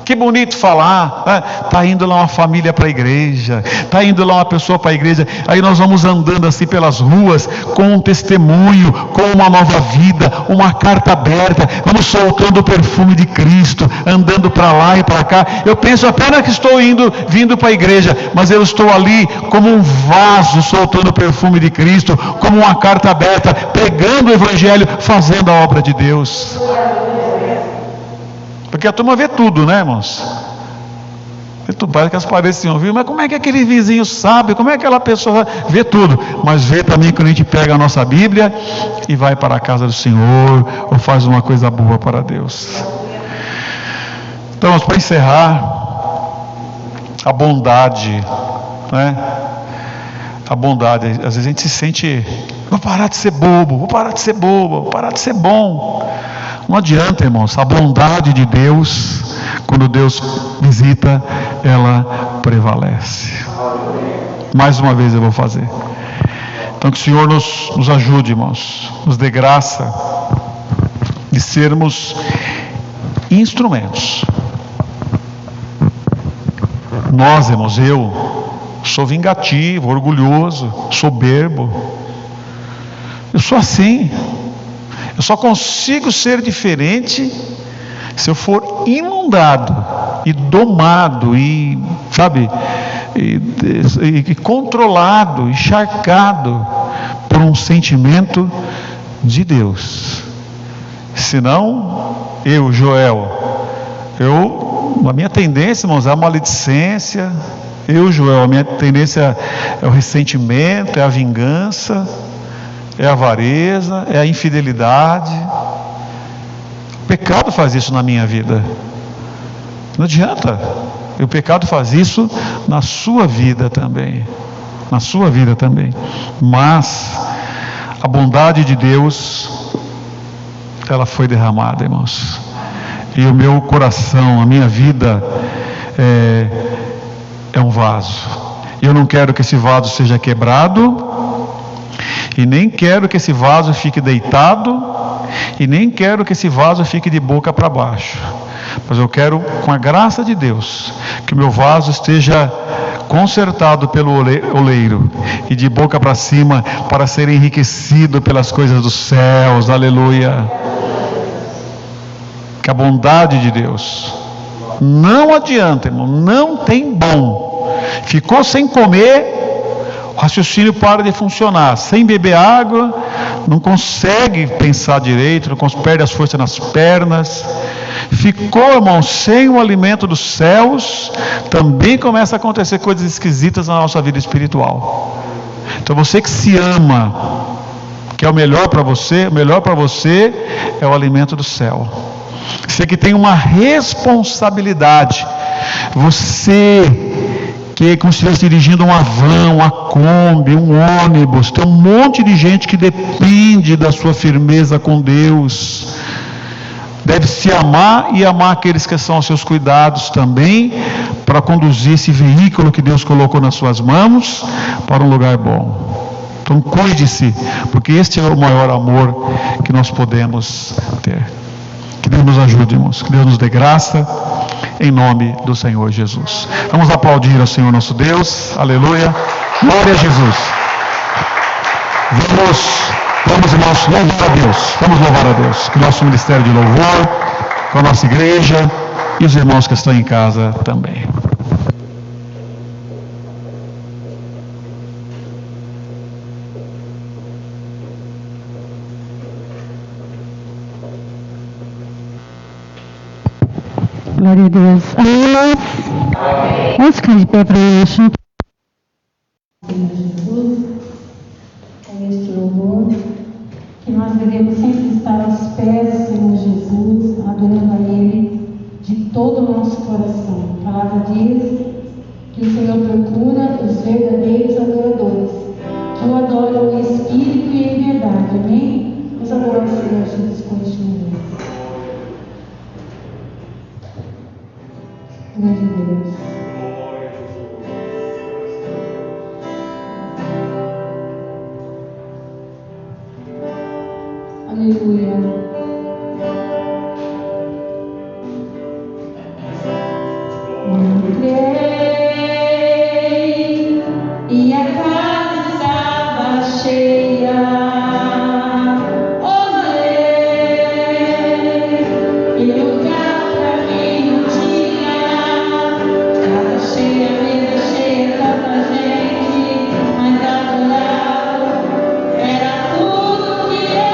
Que bonito falar, né? Está indo lá uma família para a igreja, está indo lá uma pessoa para a igreja, aí nós vamos andando assim pelas ruas, com um testemunho, com uma nova vida, uma carta aberta, vamos soltando o perfume de Cristo, andando para lá e para cá. Eu penso apenas que estou vindo para a igreja, mas eu estou ali como um vaso, soltando o perfume de Cristo, como uma carta aberta, pregando o Evangelho, fazendo a obra de Deus. Porque a turma vê tudo, né, irmãos? Parece que as paredes se ouviram, mas como é que aquele vizinho sabe? Como é que aquela pessoa vê tudo? Mas vê também quando a gente pega a nossa Bíblia e vai para a casa do Senhor, ou faz uma coisa boa para Deus. Então, para encerrar, a bondade, né? A bondade, às vezes a gente se sente, vou parar de ser bobo, vou parar de ser boba, vou parar de ser bom. Não adianta, irmãos, a bondade de Deus, quando Deus visita, ela prevalece. Mais uma vez eu vou fazer. Então que o Senhor nos ajude, irmãos, nos dê graça de sermos instrumentos. Nós, irmãos, eu sou vingativo, orgulhoso, soberbo. Eu sou assim. Eu só consigo ser diferente se eu for inundado e domado e, sabe, e controlado, encharcado por um sentimento de Deus. Senão, a minha tendência, irmãos, é a maledicência. A minha tendência é o ressentimento, é a vingança, é a avareza, é a infidelidade. O pecado faz isso na minha vida. Não adianta. O pecado faz isso na sua vida também. Na sua vida também. Mas a bondade de Deus, ela foi derramada, irmãos. E o meu coração, a minha vida é um vaso. Eu não quero que esse vaso seja quebrado. E nem quero que esse vaso fique deitado, e nem quero que esse vaso fique de boca para baixo. Mas eu quero, com a graça de Deus, que o meu vaso esteja consertado pelo oleiro, e de boca para cima, para ser enriquecido pelas coisas dos céus. Aleluia. Que a bondade de Deus, não adianta, irmão, não tem bom. Ficou sem comer, o raciocínio para de funcionar. Sem beber água, não consegue pensar direito, perde as forças nas pernas. ficou, irmão, sem o alimento dos céus, também começa a acontecer coisas esquisitas na nossa vida espiritual. Então você que se ama, que é o melhor para você, o melhor para você é o alimento do céu. Você que tem uma responsabilidade, você que é como se estivesse dirigindo uma van, uma Kombi, um ônibus, tem um monte de gente que depende da sua firmeza com Deus. Deve se amar e amar aqueles que são aos seus cuidados também, para conduzir esse veículo que Deus colocou nas suas mãos para um lugar bom. Então cuide-se, porque este é o maior amor que nós podemos ter. Que Deus nos ajude, irmãos, que Deus nos dê graça, em nome do Senhor Jesus. Vamos aplaudir ao Senhor nosso Deus, aleluia, glória a Jesus. Vamos irmãos, louvar a Deus, vamos louvar a Deus, que o nosso ministério de louvor, com a nossa igreja e os irmãos que estão em casa também. Glória a Deus. Amém. Vamos ficar de pé para nós. Senhor Jesus, com este louvor, que nós devemos sempre estar aos pés do Senhor Jesus, adorando a Ele de todo o nosso coração. A palavra diz que o Senhor procura os verdadeiros adoradores, que o adoram em espírito e em verdade. Amém? Vamos adorar o Senhor Jesus com este momento. Glória a Deus. Aleluia. Entrei e a casa estava cheia. Olhei e lugar pra mim não tinha. Casa cheia, mesa cheia, tanta gente, mas adorava. Era tudo que eu queria.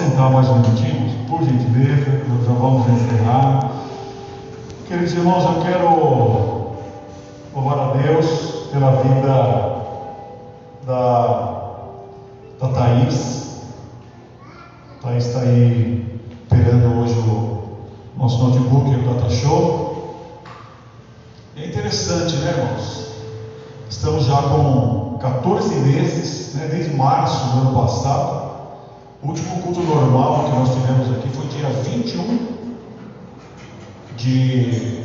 sentar mais um minutinho, por gentileza, nós já vamos encerrar. Queridos irmãos, eu quero louvar a Deus pela vida da Thaís. Thaís está aí pegando hoje o nosso notebook, o Data Show. É interessante, né, irmãos? Estamos já com 14 meses, né, desde março do ano passado. O último culto normal que nós tivemos aqui foi dia 21 de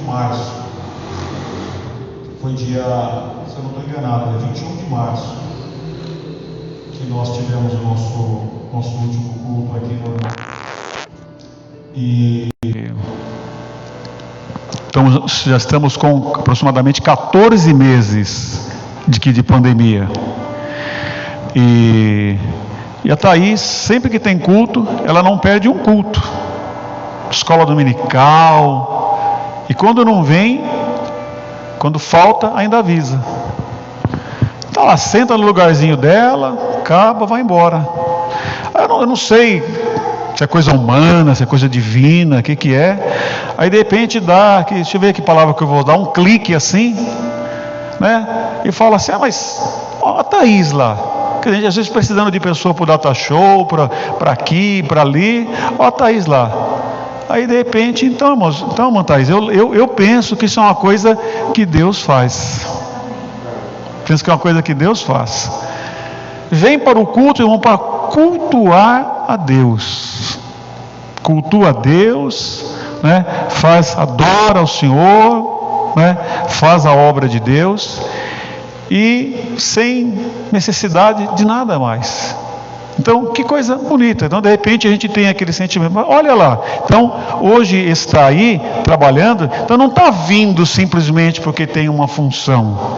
março. Foi dia, se eu não estou enganado, dia 21 de março que nós tivemos o nosso último culto aqui normal. E então, já estamos com aproximadamente 14 meses de pandemia. E a Thaís, sempre que tem culto, ela não perde um culto. Escola dominical. E quando não vem, quando falta, ainda avisa. Então ela senta no lugarzinho dela, acaba, vai embora. Eu não sei se é coisa humana, se é coisa divina, o que é. Aí de repente dá, deixa eu ver que palavra que eu vou dar, um clique assim, né? E fala assim, mas ó, a Thaís lá. Que a gente às vezes precisando de pessoa para o Data Show, para aqui, para ali, ó a Thaís lá. Aí de repente, então irmão Thaís, eu penso que isso é uma coisa que Deus faz. Penso que é uma coisa que Deus faz. Vem para o culto, irmão, para cultuar a Deus. Cultua a Deus, né? Adora ao Senhor, né? Faz a obra de Deus. E sem necessidade de nada mais. Então, que coisa bonita. Então, de repente, a gente tem aquele sentimento. Mas olha lá. Então, hoje está aí trabalhando. Então, não está vindo simplesmente porque tem uma função.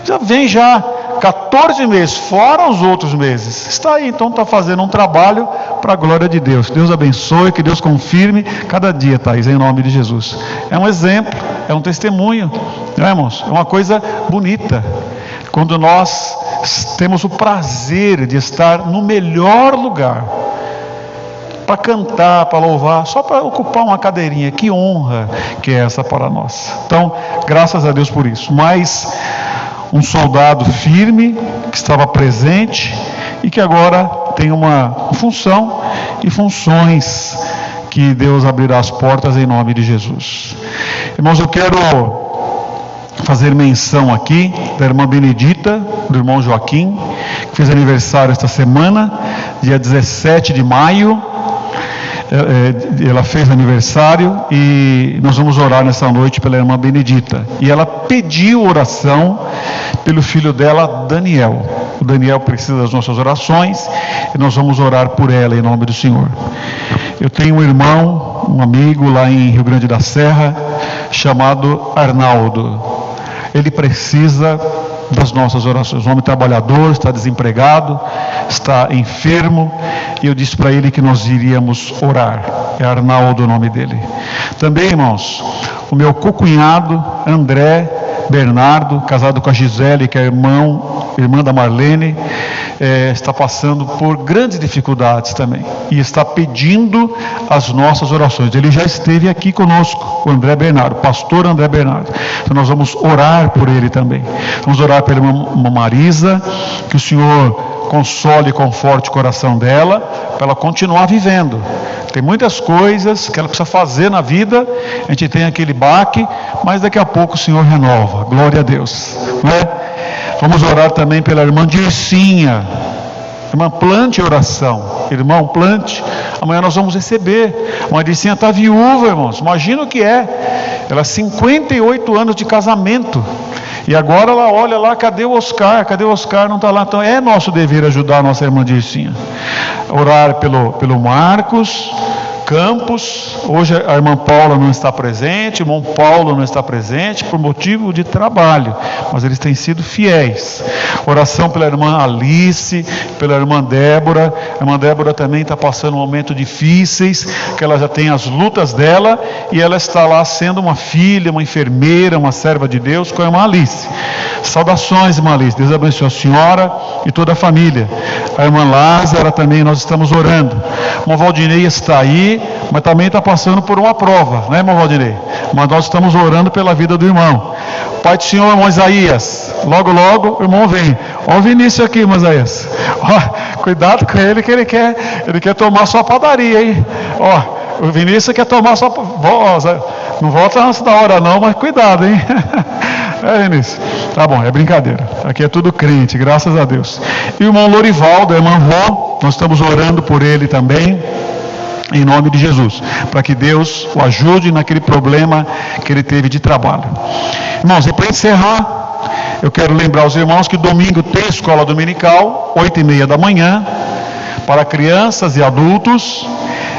Já vem já 14 meses, fora os outros meses. Está aí, então está fazendo um trabalho para a glória de Deus. Deus abençoe, que Deus confirme cada dia, Thaís, em nome de Jesus. É um exemplo, é um testemunho, não é, irmãos? É uma coisa bonita. Quando nós temos o prazer de estar no melhor lugar, para cantar, para louvar, só para ocupar uma cadeirinha, que honra que é essa para nós. Então, graças a Deus por isso. Mas um soldado firme, que estava presente e que agora tem uma função e funções que Deus abrirá as portas em nome de Jesus. Irmãos, eu quero fazer menção aqui da irmã Benedita, do irmão Joaquim, que fez aniversário esta semana, dia 17 de maio. Ela fez aniversário e nós vamos orar nessa noite pela irmã Benedita. E ela pediu oração pelo filho dela, Daniel. O Daniel precisa das nossas orações e nós vamos orar por ela em nome do Senhor. Eu tenho um irmão, um amigo lá em Rio Grande da Serra, chamado Arnaldo. Ele precisa das nossas orações. Um homem trabalhador, está desempregado, está enfermo, e eu disse para ele que nós iríamos orar. É Arnaldo o nome dele. Também, irmãos, o meu cocunhado André Bernardo, casado com a Gisele, que é irmã da Marlene, está passando por grandes dificuldades também, e está pedindo as nossas orações. Ele já esteve aqui conosco, o André Bernardo, pastor André Bernardo. Então nós vamos orar por ele também. Vamos orar pela irmã Marisa, que o Senhor console e conforte o coração dela, para ela continuar vivendo. Tem muitas coisas que ela precisa fazer na vida, a gente tem aquele baque, mas daqui a pouco o Senhor renova. Glória a Deus, não é? Vamos orar também pela irmã Dircinha. Irmã, plante oração. Irmão, plante. Amanhã nós vamos receber. A irmã Dircinha está viúva, irmãos. Imagina o que é. Ela 58 anos de casamento. E agora ela olha lá, cadê o Oscar? Cadê o Oscar? Não está lá. Então é nosso dever ajudar a nossa irmã Dircinha. Orar pelo Marcos Campos. Hoje a irmã Paula não está presente, o irmão Paulo não está presente por motivo de trabalho, mas eles têm sido fiéis. Oração pela irmã Alice, pela irmã Débora. A irmã Débora também está passando um momento difíceis, que ela já tem as lutas dela, e ela está lá sendo uma filha, uma enfermeira, uma serva de Deus com a irmã Alice. Saudações, irmã Alice. Deus abençoe a senhora e toda a família. a irmã Lázara também, nós estamos orando. O irmão Valdinei está aí, mas também está passando por uma prova, né, irmão Valdinei? Mas nós estamos orando pela vida do irmão. Pai do Senhor, irmão Isaías, logo, logo o irmão vem. Olha o Vinícius aqui, irmão Isaías. Ó, cuidado com ele, que ele quer tomar sua padaria, hein? Ó, o Vinícius quer tomar sua... Não volta antes da hora não, mas cuidado, hein? É, Vinícius. Tá bom, é brincadeira. Aqui é tudo crente, graças a Deus. E o irmão Lorivaldo, a irmã Ró, nós estamos orando por ele também, em nome de Jesus, para que Deus o ajude naquele problema que ele teve de trabalho. Irmãos, e para encerrar, eu quero lembrar os irmãos que domingo tem escola dominical, 8h30 da manhã, para crianças e adultos.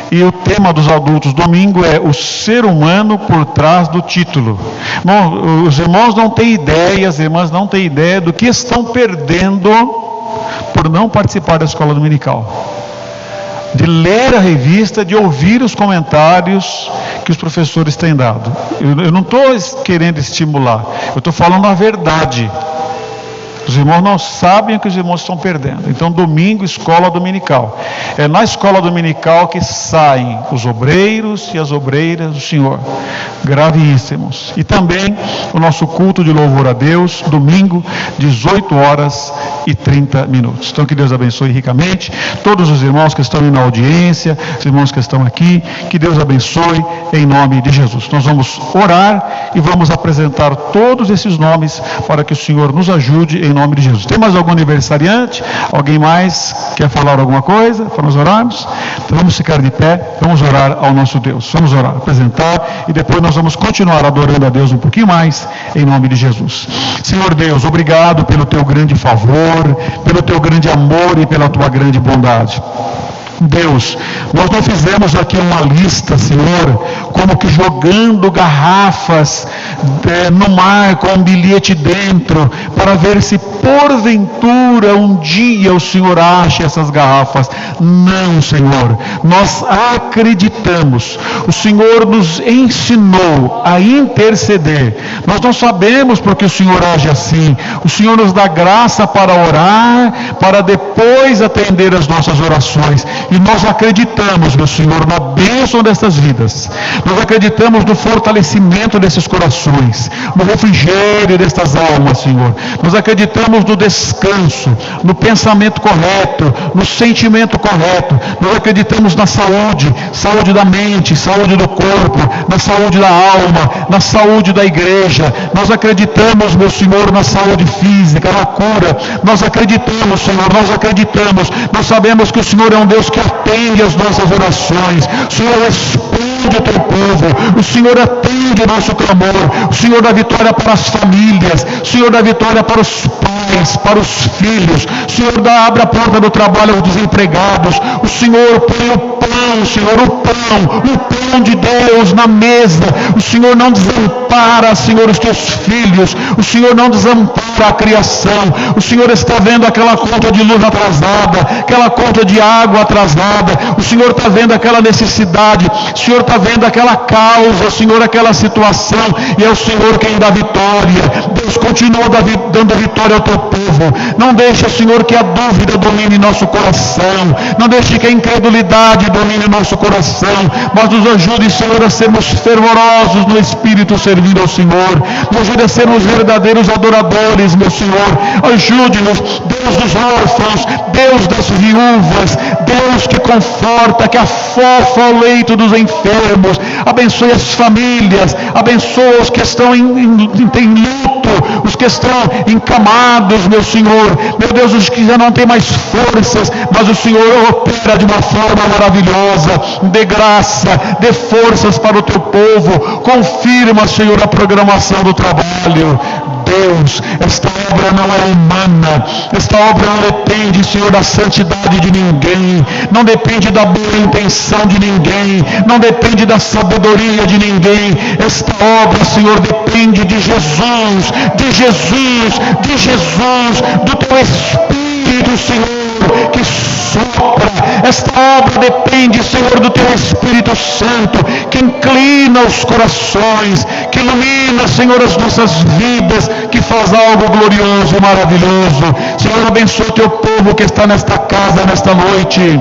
E o tema dos adultos domingo é o ser humano por trás do título. Bom, os irmãos não têm ideia, as irmãs não têm ideia do que estão perdendo por não participar da escola dominical. De ler a revista, de ouvir os comentários que os professores têm dado. Eu não estou querendo estimular, eu estou falando a verdade. Os irmãos não sabem o que os irmãos estão perdendo. Então, domingo, escola dominical. É na escola dominical que saem os obreiros e as obreiras do Senhor. Gravíssimos. E também o nosso culto de louvor a Deus, domingo, 18h30. Então, que Deus abençoe ricamente todos os irmãos que estão na audiência, os irmãos que estão aqui. Que Deus abençoe em nome de Jesus. Nós vamos orar e vamos apresentar todos esses nomes para que o Senhor nos ajude em nome de Jesus. Tem mais algum aniversariante? Alguém mais quer falar alguma coisa para nós orarmos? Então vamos ficar de pé, vamos orar ao nosso Deus. Vamos orar, apresentar e depois nós vamos continuar adorando a Deus um pouquinho mais em nome de Jesus. Senhor Deus, obrigado pelo teu grande favor, pelo teu grande amor e pela tua grande bondade. Deus, nós não fizemos aqui uma lista, Senhor, como que jogando garrafas no mar com um bilhete dentro, para ver se porventura um dia o Senhor ache essas garrafas. Não, Senhor, nós acreditamos, o Senhor nos ensinou a interceder. Nós não sabemos porque o Senhor age assim. O Senhor nos dá graça para orar, para depois atender as nossas orações. E nós acreditamos, meu Senhor, na bênção dessas vidas. Nós acreditamos no fortalecimento desses corações, no refrigério destas almas, Senhor. Nós acreditamos no descanso, no pensamento correto, no sentimento correto. Nós acreditamos na saúde, saúde da mente, saúde do corpo, na saúde da alma, na saúde da igreja. Nós acreditamos, meu Senhor, na saúde física, na cura. Nós acreditamos, Senhor, nós acreditamos. Nós sabemos que o Senhor é um Deus que atende as nossas orações. O Senhor responde o teu povo. O Senhor atende o nosso clamor. O Senhor dá vitória para as famílias. O Senhor dá vitória para os pais, para os filhos. O Senhor abre a porta do trabalho aos desempregados. O Senhor põe o pão, Senhor, o pão de Deus na mesa. O Senhor não desampara, Senhor, os teus filhos. O Senhor não desampara a criação. O Senhor está vendo aquela conta de luz atrasada, aquela conta de água atrasada. O Senhor está vendo aquela necessidade. O Senhor está vendo aquela causa, Senhor, aquela situação. E é o Senhor quem dá vitória. Deus continua dando vitória ao teu povo. Não deixa, Senhor, que a dúvida domine nosso coração. Não deixe que a incredulidade domine nosso coração. Mas nos ajude, Senhor, a sermos fervorosos no Espírito servindo ao Senhor. Nos ajude a sermos verdadeiros adoradores, meu Senhor. Ajude-nos, Deus dos órfãos, Deus das viúvas, Deus que conforta, que afofa ao leito dos enfermos. Abençoe as famílias, abençoa os que estão em luto, os que estão encamados, meu Senhor. Meu Deus, os que já não têm mais forças, mas o Senhor opera de uma forma maravilhosa. Dê graça, dê forças para o teu povo. Confirma, Senhor, a programação do trabalho. Deus, esta obra não é humana, esta obra não depende, Senhor, da santidade de ninguém, não depende da boa intenção de ninguém, não depende da sabedoria de ninguém. Esta obra, Senhor, depende de Jesus, de Jesus, de Jesus, do teu Espírito, Senhor, que sopra. Esta obra depende, Senhor, do teu Espírito Santo, que inclina os corações, que que ilumina, Senhor, as nossas vidas, que faz algo glorioso e maravilhoso. Senhor, abençoa o teu povo que está nesta casa, nesta noite.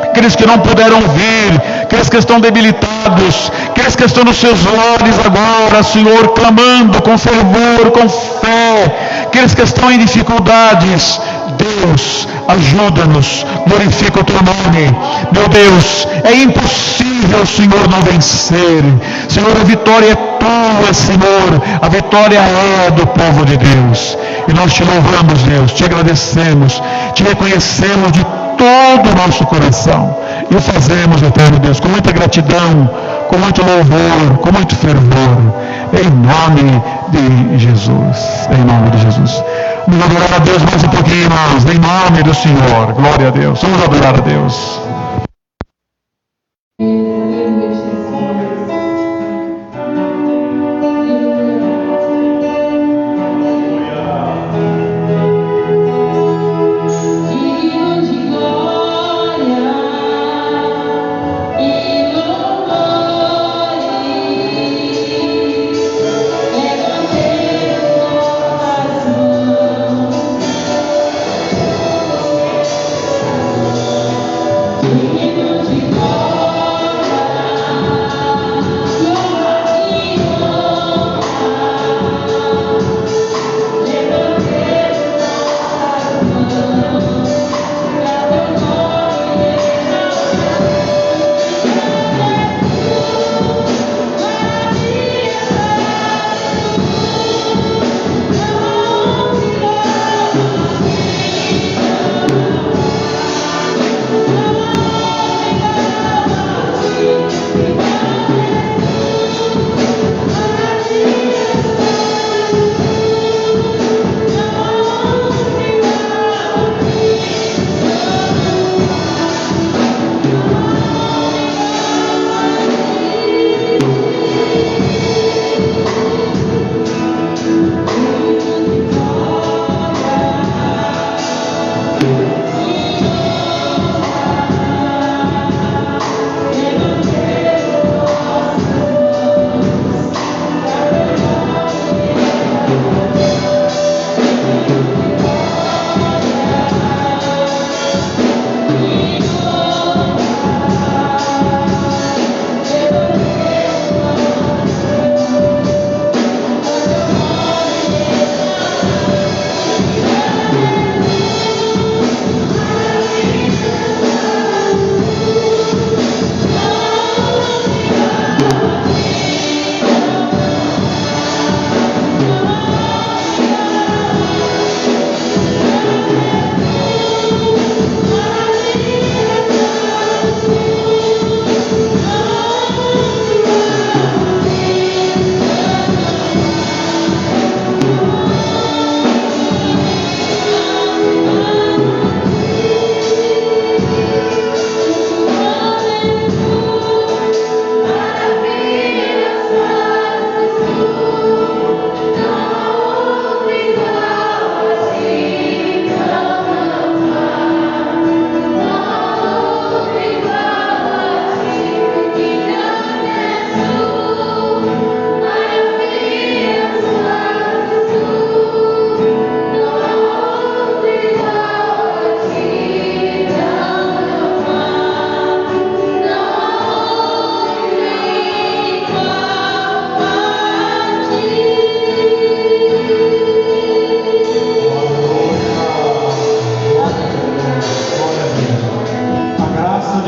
Aqueles que não puderam vir, aqueles que estão debilitados, aqueles que estão nos seus lares agora, Senhor, clamando com fervor, com fé, aqueles que estão em dificuldades. Deus, ajuda-nos, glorifica o teu nome. Meu Deus, é impossível, Senhor, não vencer. Senhor, a vitória é tua, Senhor, a vitória é do povo de Deus. E nós te louvamos, Deus, te agradecemos, te reconhecemos de todo o nosso coração, e o fazemos, eterno Deus, com muita gratidão, com muito louvor, com muito fervor, em nome de Jesus, em nome de Jesus. Vamos adorar a Deus mais um pouquinho, irmãos, em nome do Senhor, glória a Deus, vamos adorar a Deus.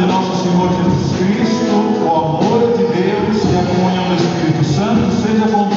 de nosso Senhor Jesus Cristo, o amor de Deus e a comunhão do Espírito Santo seja com